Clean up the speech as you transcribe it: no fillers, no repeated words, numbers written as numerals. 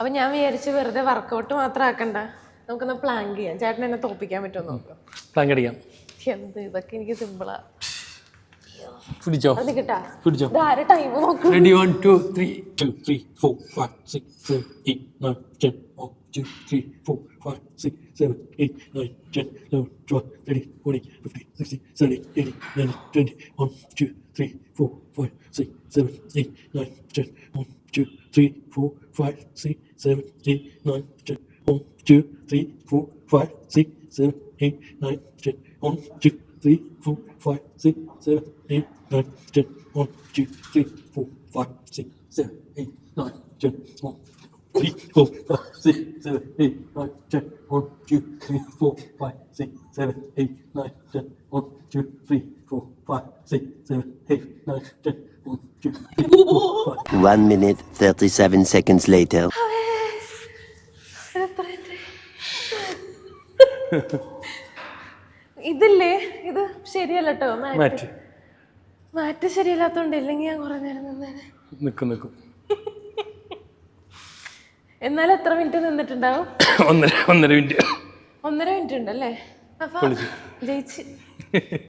അപ്പൊ ഞാൻ വിചാരിച്ചു വെറുതെ വർക്കൗട്ട് മാത്രം ആക്കണ്ട, നമുക്കൊന്ന് പ്ലാൻ ചെയ്യാം. ചേട്ടൻ എന്നെ തോപ്പിക്കാൻ പറ്റുമോ നോക്കാം. പ്ലാൻ അടിക്കാം. എന്ത് ഇതൊക്കെ എനിക്ക് സിമ്പിളാ. പിടിച്ചോ കിട്ടാ പിടിച്ചോ. ടൈം നോക്കും. Ready 1 2 3 2 3 4 5 6 7 8 9 10 1 2 3 4 5 6 7 8 9 10 11 12 13 14 15 16 17 18 19 20 1 2 3 4 5 6 7 8 9 10 1 2 3 4 5 6 7 8 9 10 1 2 3 4 5 6 7 8 9 10 1 2 3 4 5 6 7 8 9 10 1 2 3 4 5 6 7 8 9 10 1 3 4 5 6 7 8 9 10 1 2 3 4 5 6 7 8 9 10 1 2 3 4 5 6 7 8 9 10 1 2 3 4 5 1 minute 37 seconds later. ഇതില്ലേ, ഇത് ശരിയല്ല കേട്ടോ. മാറ്റ് മാറ്റ് ശരിയല്ലാത്തോണ്ട് ഇല്ലെങ്കിൽ ഞാൻ കുറെ നേരം നിന്നേനെ. നിക്കും എന്നാലും എത്ര മിനിറ്റ് നിന്നിട്ടുണ്ടാവും? 1.5 മിനിറ്റ്. 1.5 മിനിറ്റ് ഉണ്ടല്ലേ? അപ്പൊ ജയിച്ച്.